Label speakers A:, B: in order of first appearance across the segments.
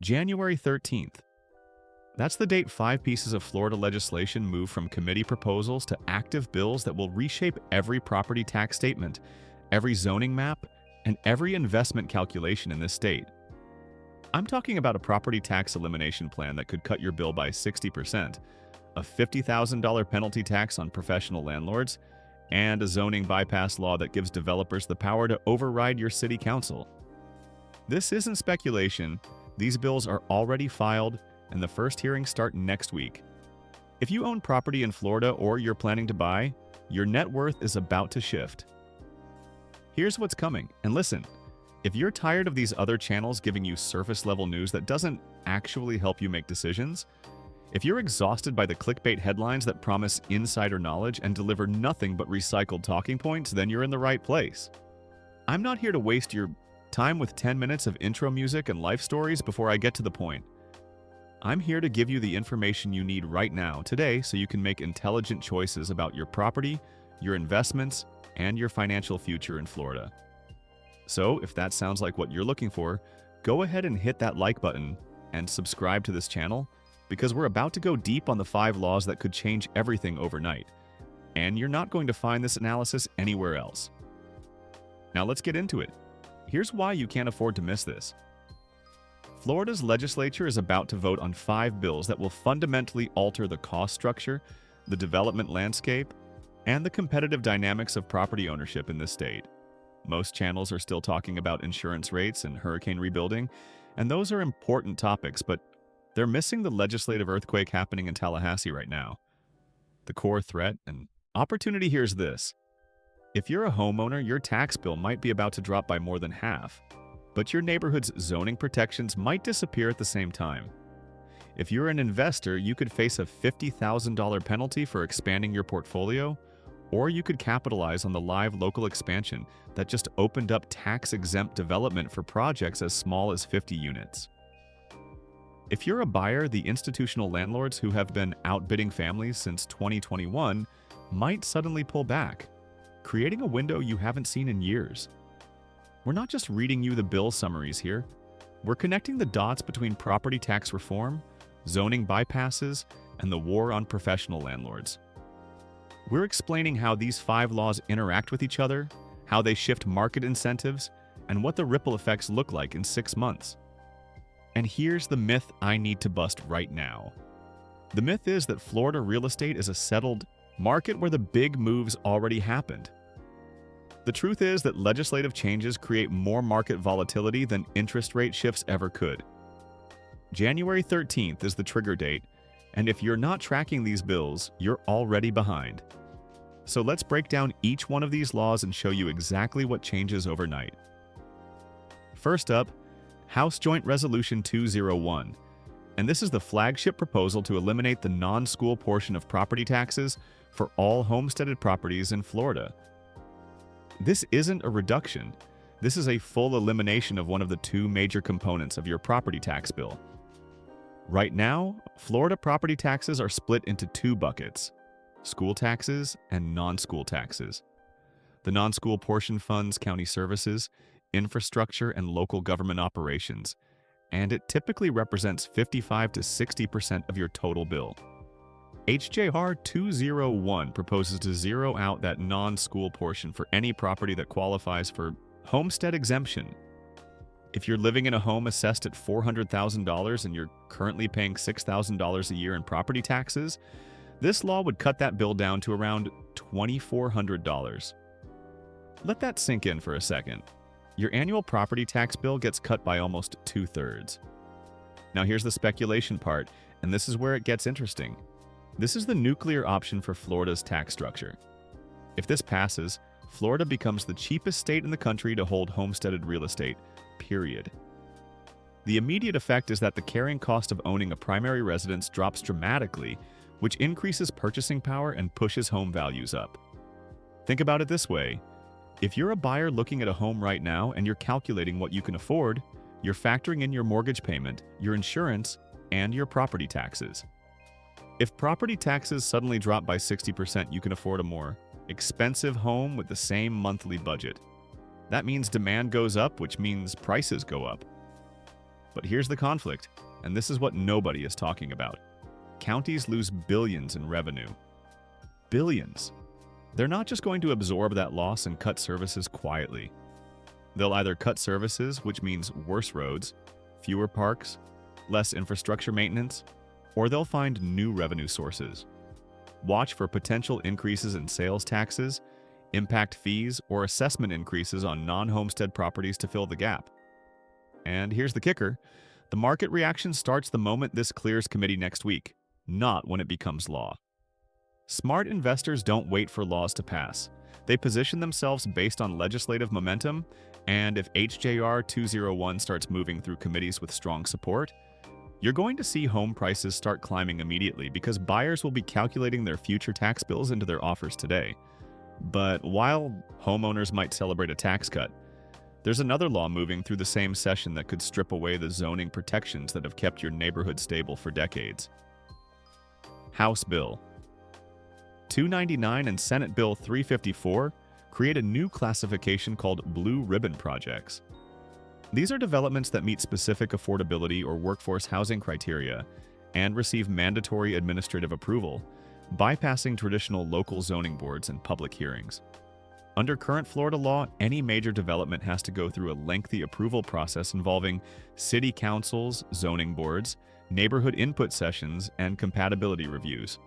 A: January 13th. That's the date 5 pieces of Florida legislation move from committee proposals to active bills that will reshape every property tax statement, every zoning map, and every investment calculation in this state. I'm talking about a property tax elimination plan that could cut your bill by 60%, a $50,000 penalty tax on professional landlords, and a zoning bypass law that gives developers the power to override your city council. This isn't speculation. These bills are already filed, and the first hearings start next week. If you own property in Florida or you're planning to buy, your net worth is about to shift. Here's what's coming, and listen, if you're tired of these other channels giving you surface-level news that doesn't actually help you make decisions, if you're exhausted by the clickbait headlines that promise insider knowledge and deliver nothing but recycled talking points, then you're in the right place. I'm not here to waste your time with 10 minutes of intro music and life stories before I get to the point. I'm here to give you the information you need right now, today, so you can make intelligent choices about your property, your investments, and your financial future in Florida. So, if that sounds like what you're looking for, go ahead and hit that like button and subscribe to this channel, because we're about to go deep on the 5 laws that could change everything overnight. And you're not going to find this analysis anywhere else. Now let's get into it. Here's why you can't afford to miss this. Florida's legislature is about to vote on 5 bills that will fundamentally alter the cost structure, the development landscape, and the competitive dynamics of property ownership in this state. Most channels are still talking about insurance rates and hurricane rebuilding, and those are important topics, but they're missing the legislative earthquake happening in Tallahassee right now. The core threat and opportunity here is this. If you're a homeowner, your tax bill might be about to drop by more than half, but your neighborhood's zoning protections might disappear at the same time. If you're an investor, you could face a $50,000 penalty for expanding your portfolio, or you could capitalize on the live local expansion that just opened up tax-exempt development for projects as small as 50 units. If you're a buyer, the institutional landlords who have been outbidding families since 2021 might suddenly pull back, creating a window you haven't seen in years. We're not just reading you the bill summaries here. We're connecting the dots between property tax reform, zoning bypasses, and the war on professional landlords. We're explaining how these 5 laws interact with each other, how they shift market incentives, and what the ripple effects look like in 6 months. And here's the myth I need to bust right now. The myth is that Florida real estate is a settled market where the big moves already happened. The truth is that legislative changes create more market volatility than interest rate shifts ever could. January 13th is the trigger date, and if you're not tracking these bills, you're already behind. So let's break down each one of these laws and show you exactly what changes overnight. First up, House Joint Resolution 201, and this is the flagship proposal to eliminate the non-school portion of property taxes for all homesteaded properties in Florida. This isn't a reduction. This is a full elimination of one of the 2 major components of your property tax bill. Right now, Florida property taxes are split into 2 buckets: school taxes and non-school taxes. The non-school portion funds county services, infrastructure, and local government operations, and it typically represents 55 to 60% of your total bill. HJR 201 proposes to zero out that non-school portion for any property that qualifies for homestead exemption. If you're living in a home assessed at $400,000 and you're currently paying $6,000 a year in property taxes, this law would cut that bill down to around $2,400. Let that sink in for a second. Your annual property tax bill gets cut by almost 2/3. Now here's the speculation part, and this is where it gets interesting. This is the nuclear option for Florida's tax structure. If this passes, Florida becomes the cheapest state in the country to hold homesteaded real estate, period. The immediate effect is that the carrying cost of owning a primary residence drops dramatically, which increases purchasing power and pushes home values up. Think about it this way. If you're a buyer looking at a home right now and you're calculating what you can afford, you're factoring in your mortgage payment, your insurance, and your property taxes. If property taxes suddenly drop by 60%, you can afford a more expensive home with the same monthly budget. That means demand goes up, which means prices go up. But here's the conflict, and this is what nobody is talking about. Counties lose billions in revenue. Billions. They're not just going to absorb that loss and cut services quietly. They'll either cut services, which means worse roads, fewer parks, less infrastructure maintenance, or they'll find new revenue sources. Watch for potential increases in sales taxes, impact fees, or assessment increases on non-homestead properties to fill the gap. And here's the kicker. The market reaction starts the moment this clears committee next week, not when it becomes law. Smart investors don't wait for laws to pass. They position themselves based on legislative momentum, and if HJR 201 starts moving through committees with strong support, you're going to see home prices start climbing immediately because buyers will be calculating their future tax bills into their offers today. But while homeowners might celebrate a tax cut, there's another law moving through the same session that could strip away the zoning protections that have kept your neighborhood stable for decades. House Bill 299 and Senate Bill 354 create a new classification called Blue Ribbon Projects. These are developments that meet specific affordability or workforce housing criteria and receive mandatory administrative approval, bypassing traditional local zoning boards and public hearings. Under current Florida law, any major development has to go through a lengthy approval process involving city councils, zoning boards, neighborhood input sessions, and compatibility reviews.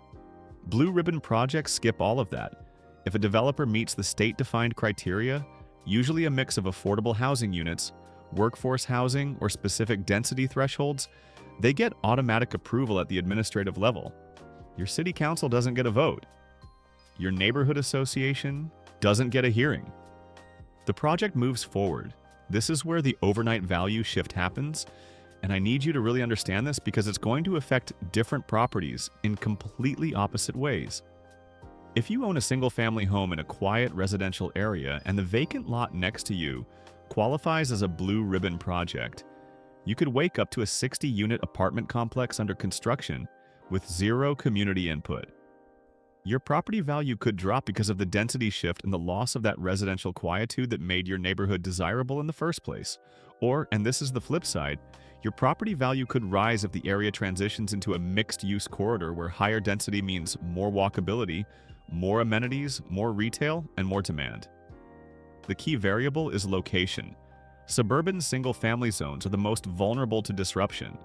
A: Blue Ribbon projects skip all of that. If a developer meets the state-defined criteria, usually a mix of affordable housing units, workforce housing, or specific density thresholds, they get automatic approval at the administrative level. Your city council doesn't get a vote. Your neighborhood association doesn't get a hearing. The project moves forward. This is where the overnight value shift happens, and I need you to really understand this because it's going to affect different properties in completely opposite ways. If you own a single-family home in a quiet residential area and the vacant lot next to you qualifies as a Blue Ribbon project, you could wake up to a 60-unit apartment complex under construction with zero community input. Your property value could drop because of the density shift and the loss of that residential quietude that made your neighborhood desirable in the first place. Or, and this is the flip side, your property value could rise if the area transitions into a mixed-use corridor where higher density means more walkability, more amenities, more retail, and more demand. The key variable is location. Suburban single-family zones are the most vulnerable to disruption.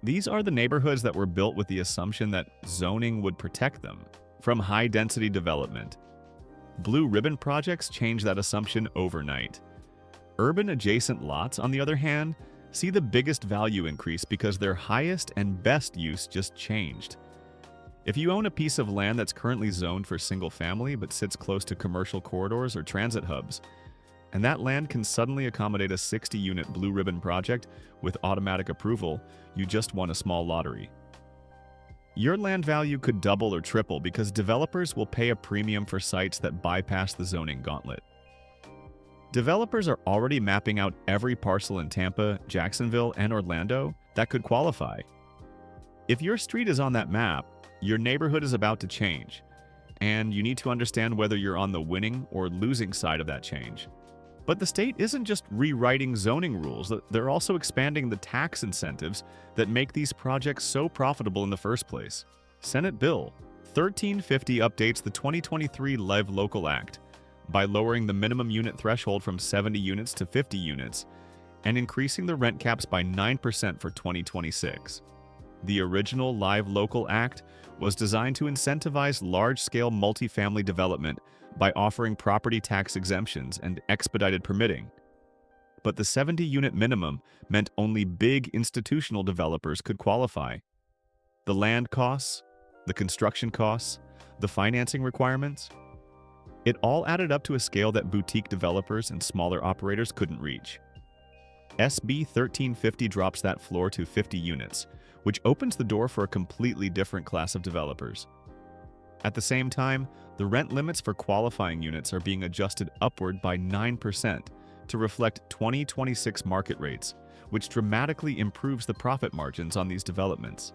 A: These are the neighborhoods that were built with the assumption that zoning would protect them from high-density development. Blue Ribbon projects change that assumption overnight. Urban-adjacent lots, on the other hand, see the biggest value increase because their highest and best use just changed. If you own a piece of land that's currently zoned for single-family but sits close to commercial corridors or transit hubs, and that land can suddenly accommodate a 60-unit Blue Ribbon project with automatic approval, you just won a small lottery. Your land value could double or triple because developers will pay a premium for sites that bypass the zoning gauntlet. Developers are already mapping out every parcel in Tampa, Jacksonville, and Orlando that could qualify. If your street is on that map, your neighborhood is about to change, and you need to understand whether you're on the winning or losing side of that change. But the state isn't just rewriting zoning rules, they're also expanding the tax incentives that make these projects so profitable in the first place. Senate Bill 1350 updates the 2023 Lev Local Act by lowering the minimum unit threshold from 70 units to 50 units and increasing the rent caps by 9% for 2026. The original Live Local Act was designed to incentivize large-scale multifamily development by offering property tax exemptions and expedited permitting. But the 70-unit minimum meant only big institutional developers could qualify. The land costs, the construction costs, the financing requirements, it all added up to a scale that boutique developers and smaller operators couldn't reach. SB 1350 drops that floor to 50 units, which opens the door for a completely different class of developers. At the same time, the rent limits for qualifying units are being adjusted upward by 9% to reflect 2026 market rates, which dramatically improves the profit margins on these developments.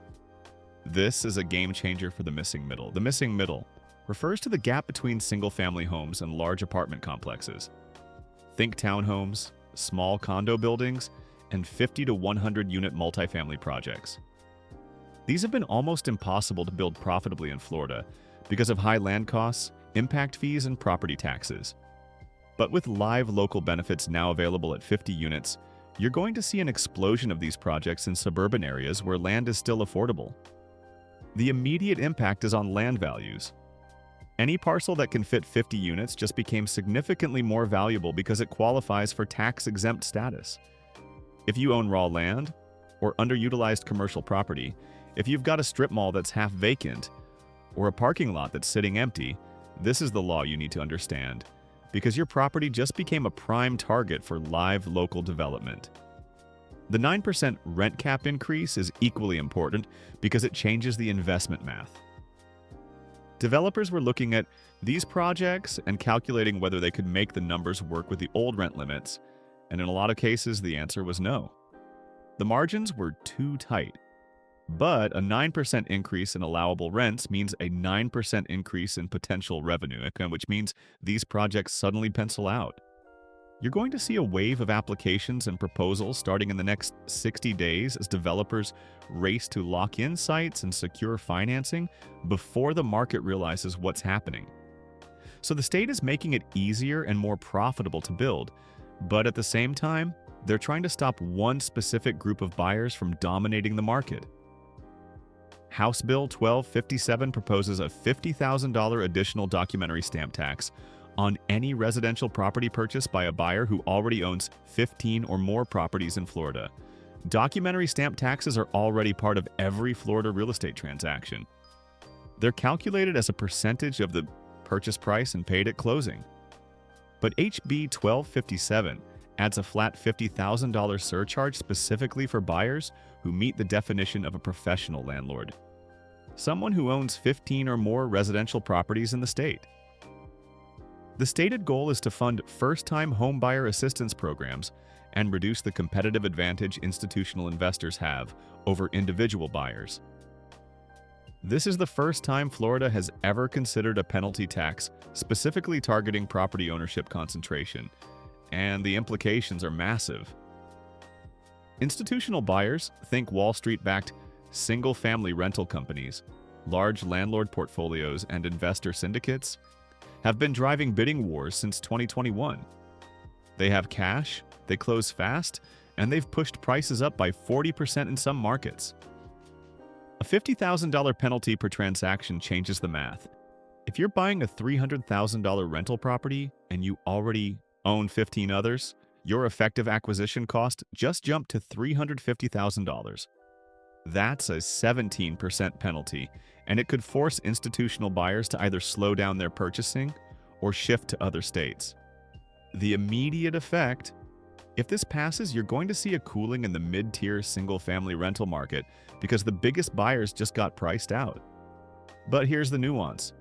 A: This is a game changer for the missing middle. The missing middle refers to the gap between single-family homes and large apartment complexes. Think townhomes, small condo buildings, and 50 to 100 unit multifamily projects. These have been almost impossible to build profitably in Florida because of high land costs, impact fees, and property taxes. But with live local benefits now available at 50 units, you're going to see an explosion of these projects in suburban areas where land is still affordable. The immediate impact is on land values. Any parcel that can fit 50 units just became significantly more valuable because it qualifies for tax-exempt status. If you own raw land or underutilized commercial property, if you've got a strip mall that's half vacant, or a parking lot that's sitting empty, this is the law you need to understand, because your property just became a prime target for live local development. The 9% rent cap increase is equally important because it changes the investment math. Developers were looking at these projects and calculating whether they could make the numbers work with the old rent limits, and in a lot of cases, the answer was no. The margins were too tight. But a 9% increase in allowable rents means a 9% increase in potential revenue, which means these projects suddenly pencil out. You're going to see a wave of applications and proposals starting in the next 60 days as developers race to lock in sites and secure financing before the market realizes what's happening. So the state is making it easier and more profitable to build, but at the same time, they're trying to stop one specific group of buyers from dominating the market. House Bill 1257 proposes a $50,000 additional documentary stamp tax on any residential property purchased by a buyer who already owns 15 or more properties in Florida. Documentary stamp taxes are already part of every Florida real estate transaction. They're calculated as a percentage of the purchase price and paid at closing. But HB 1257 adds a flat $50,000 surcharge specifically for buyers who meet the definition of a professional landlord, someone who owns 15 or more residential properties in the state. The stated goal is to fund first-time home buyer assistance programs and reduce the competitive advantage institutional investors have over individual buyers. This is the first time Florida has ever considered a penalty tax specifically targeting property ownership concentration, and the implications are massive. Institutional buyers, think Wall Street-backed single-family rental companies, large landlord portfolios, and investor syndicates, have been driving bidding wars since 2021. They have cash, they close fast, and they've pushed prices up by 40% in some markets. A $50,000 penalty per transaction changes the math. If you're buying a $300,000 rental property and you already own 15 others, your effective acquisition cost just jumped to $350,000. That's a 17% penalty, and it could force institutional buyers to either slow down their purchasing or shift to other states. The immediate effect: if this passes, you're going to see a cooling in the mid-tier single-family rental market because the biggest buyers just got priced out. But here's the nuance.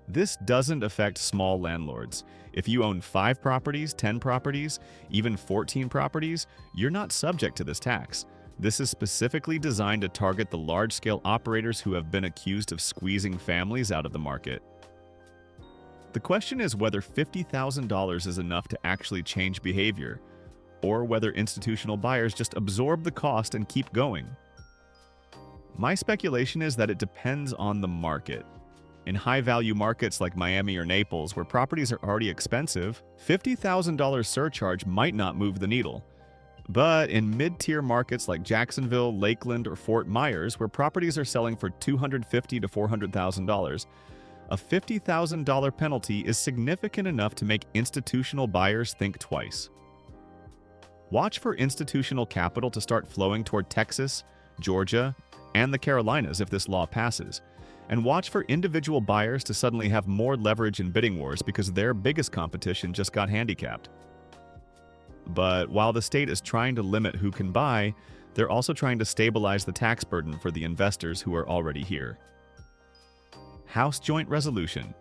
A: This doesn't affect small landlords. If you own 5 properties, 10 properties, even 14 properties, you're not subject to this tax. This is specifically designed to target the large-scale operators who have been accused of squeezing families out of the market. The question is whether $50,000 is enough to actually change behavior, or whether institutional buyers just absorb the cost and keep going. My speculation is that it depends on the market. In high-value markets like Miami or Naples, where properties are already expensive, $50,000 surcharge might not move the needle. But in mid-tier markets like Jacksonville, Lakeland, or Fort Myers, where properties are selling for $250,000 to $400,000, a $50,000 penalty is significant enough to make institutional buyers think twice. Watch for institutional capital to start flowing toward Texas, Georgia, and the Carolinas if this law passes, and watch for individual buyers to suddenly have more leverage in bidding wars because their biggest competition just got handicapped. But while the state is trying to limit who can buy, they're also trying to stabilize the tax burden for the investors who are already here. House Joint Resolution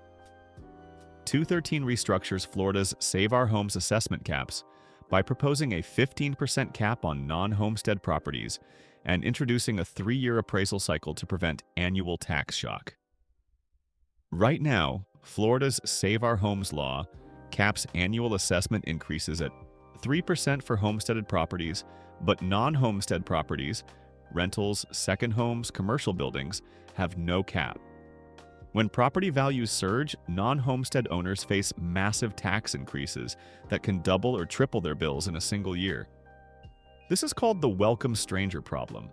A: 213 restructures Florida's Save Our Homes assessment caps by proposing a 15% cap on non-homestead properties and introducing a 3-year appraisal cycle to prevent annual tax shock. Right now, Florida's Save Our Homes law caps annual assessment increases at 3% for homesteaded properties, But non-homestead properties, rentals, second homes, commercial buildings, have no cap. When property values surge, non-homestead owners face massive tax increases that can double or triple their bills in a single year. This is called the welcome stranger problem.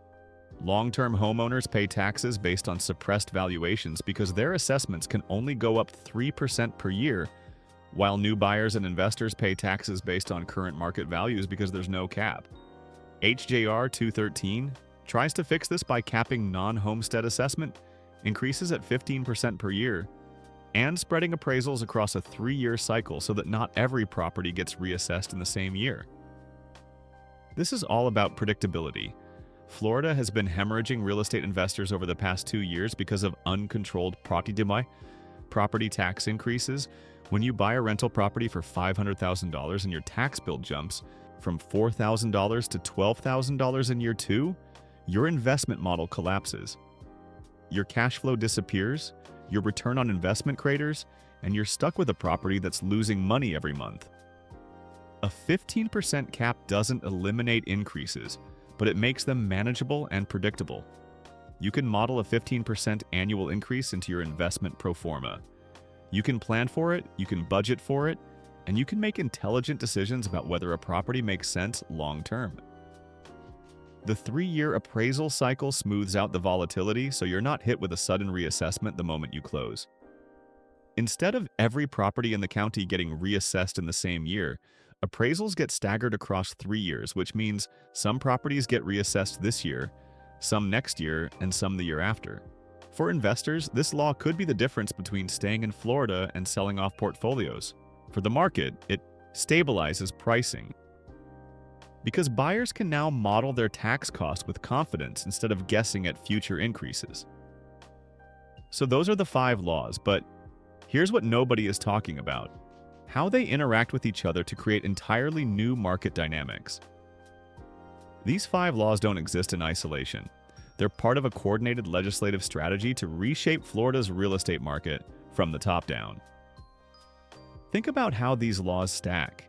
A: Long-term homeowners pay taxes based on suppressed valuations because their assessments can only go up 3% per year, while new buyers and investors pay taxes based on current market values because there's no cap. HJR 213 tries to fix this by capping non-homestead assessment increases at 15% per year and spreading appraisals across a 3-year cycle so that not every property gets reassessed in the same year. This is all about predictability. Florida has been hemorrhaging real estate investors over the past 2 years because of uncontrolled property tax increases. When you buy a rental property for $500,000 and your tax bill jumps from $4,000 to $12,000 in year 2, your investment model collapses. Your cash flow disappears, your return on investment craters, and you're stuck with a property that's losing money every month. A 15% cap doesn't eliminate increases, but it makes them manageable and predictable. You can model a 15% annual increase into your investment pro forma. You can plan for it, you can budget for it, and you can make intelligent decisions about whether a property makes sense long term. The 3-year appraisal cycle smooths out the volatility so you're not hit with a sudden reassessment the moment you close. Instead of every property in the county getting reassessed in the same year, appraisals get staggered across 3 years, which means some properties get reassessed this year, some next year, and some the year after. For investors, this law could be the difference between staying in Florida and selling off portfolios. For the market, it stabilizes pricing, because buyers can now model their tax costs with confidence instead of guessing at future increases. So those are the 5 laws, but here's what nobody is talking about: how they interact with each other to create entirely new market dynamics. These 5 laws don't exist in isolation. They're part of a coordinated legislative strategy to reshape Florida's real estate market from the top down. Think about how these laws stack.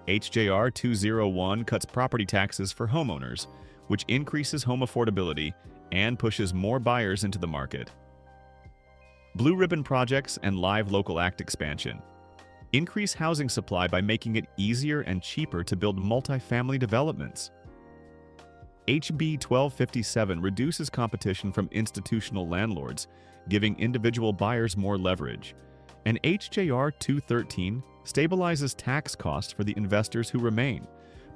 A: HJR 201 cuts property taxes for homeowners, which increases home affordability and pushes more buyers into the market. Blue Ribbon projects and Live Local Act expansion increase housing supply by making it easier and cheaper to build multifamily developments. HB 1257 reduces competition from institutional landlords, giving individual buyers more leverage. And HJR 213 stabilizes tax costs for the investors who remain,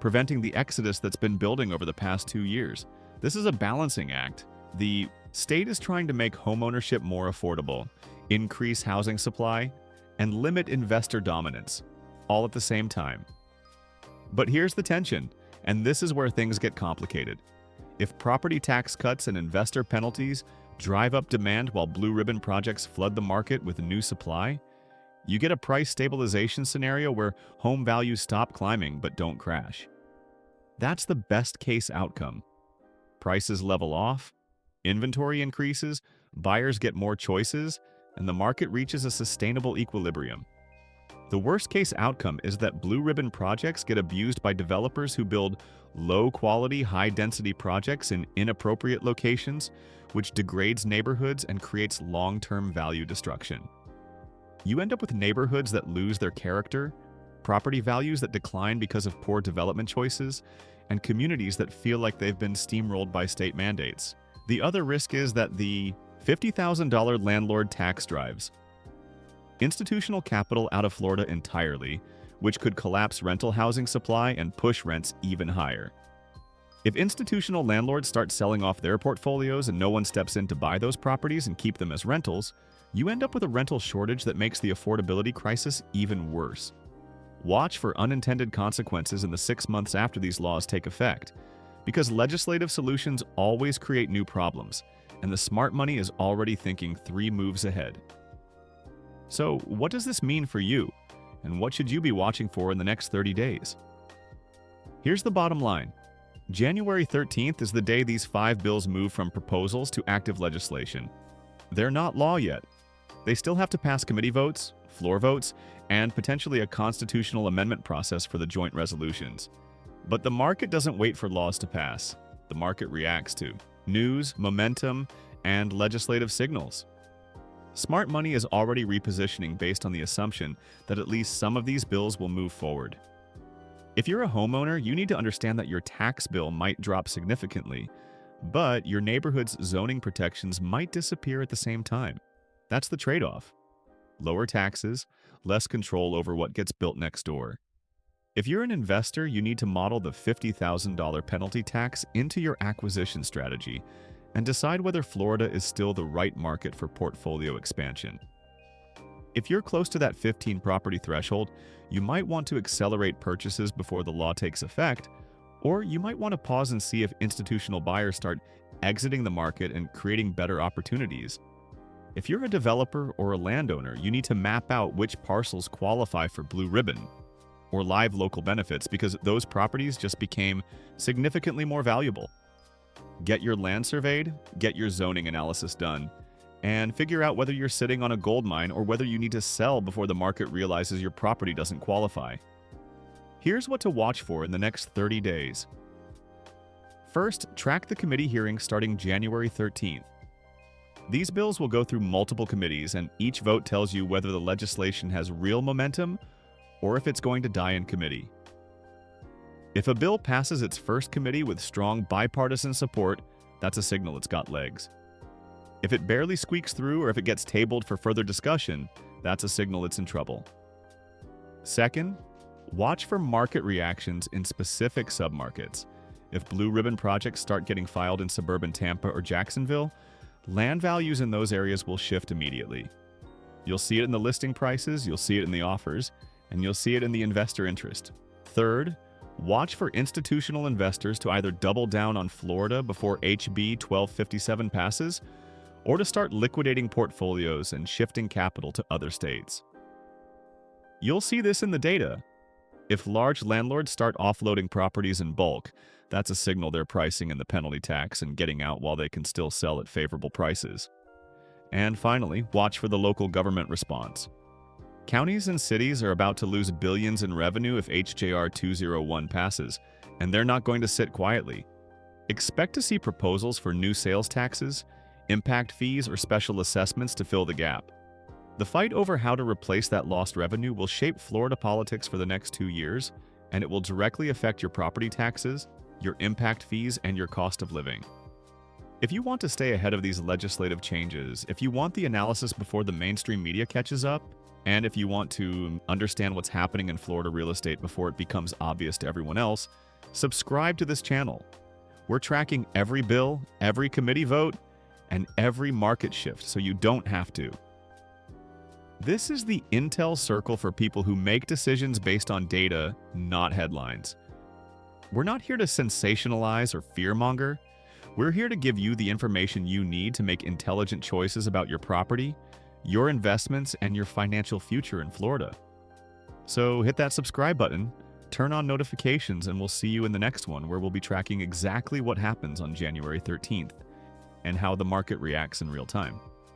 A: preventing the exodus that's been building over the past 2 years. This is a balancing act. The state is trying to make homeownership more affordable, increase housing supply, and limit investor dominance, all at the same time. But here's the tension, and this is where things get complicated. If property tax cuts and investor penalties drive up demand while Blue Ribbon projects flood the market with new supply, you get a price stabilization scenario where home values stop climbing but don't crash. That's the best case outcome. Prices level off, inventory increases, buyers get more choices, and the market reaches a sustainable equilibrium. The worst case outcome is that Blue Ribbon projects get abused by developers who build low-quality, high-density projects in inappropriate locations, which degrades neighborhoods and creates long-term value destruction. You end up with neighborhoods that lose their character, property values that decline because of poor development choices, and communities that feel like they've been steamrolled by state mandates. The other risk is that the $50,000 landlord tax drives institutional capital out of Florida entirely, which could collapse rental housing supply and push rents even higher. If institutional landlords start selling off their portfolios and no one steps in to buy those properties and keep them as rentals, you end up with a rental shortage that makes the affordability crisis even worse. Watch for unintended consequences in the 6 months after these laws take effect, because legislative solutions always create new problems, and the smart money is already thinking 3 moves ahead. So, what does this mean for you, and what should you be watching for in the next 30 days? Here's the bottom line. January 13th is the day these 5 bills move from proposals to active legislation. They're not law yet. They still have to pass committee votes, floor votes, and potentially a constitutional amendment process for the joint resolutions. But the market doesn't wait for laws to pass. The market reacts to news, momentum, and legislative signals. Smart money is already repositioning based on the assumption that at least some of these bills will move forward. If you're a homeowner, you need to understand that your tax bill might drop significantly, but your neighborhood's zoning protections might disappear at the same time. That's the trade-off. Lower taxes, less control over what gets built next door. If you're an investor, you need to model the $50,000 penalty tax into your acquisition strategy and decide whether Florida is still the right market for portfolio expansion. If you're close to that 15 property threshold, you might want to accelerate purchases before the law takes effect, or you might want to pause and see if institutional buyers start exiting the market and creating better opportunities. If you're a developer or a landowner, you need to map out which parcels qualify for Blue Ribbon or live local benefits because those properties just became significantly more valuable. Get your land surveyed, get your zoning analysis done, and figure out whether you're sitting on a gold mine or whether you need to sell before the market realizes your property doesn't qualify. Here's what to watch for in the next 30 days. First, track the committee hearings starting January 13th. These bills will go through multiple committees, and each vote tells you whether the legislation has real momentum or if it's going to die in committee. If a bill passes its first committee with strong bipartisan support, that's a signal it's got legs. If it barely squeaks through or if it gets tabled for further discussion, that's a signal it's in trouble. Second, watch for market reactions in specific submarkets. If blue ribbon projects start getting filed in suburban Tampa or Jacksonville, land values in those areas will shift immediately. You'll see it in the listing prices, you'll see it in the offers, and you'll see it in the investor interest. Third, watch for institutional investors to either double down on Florida before HB 1257 passes, or to start liquidating portfolios and shifting capital to other states. You'll see this in the data. If large landlords start offloading properties in bulk, that's a signal they're pricing in the penalty tax and getting out while they can still sell at favorable prices. And finally, watch for the local government response. Counties and cities are about to lose billions in revenue if HJR 201 passes, and they're not going to sit quietly. Expect to see proposals for new sales taxes, impact fees, or special assessments to fill the gap. The fight over how to replace that lost revenue will shape Florida politics for the next 2 years, and it will directly affect your property taxes, your impact fees, and your cost of living. If you want to stay ahead of these legislative changes, if you want the analysis before the mainstream media catches up, and if you want to understand what's happening in Florida real estate before it becomes obvious to everyone else, subscribe to this channel. We're tracking every bill, every committee vote, and every market shift so you don't have to. This is the Intel Circle for people who make decisions based on data, not headlines. We're not here to sensationalize or fearmonger. We're here to give you the information you need to make intelligent choices about your property, your investments, and your financial future in Florida. So hit that subscribe button, turn on notifications, and we'll see you in the next one where we'll be tracking exactly what happens on January 13th and how the market reacts in real time.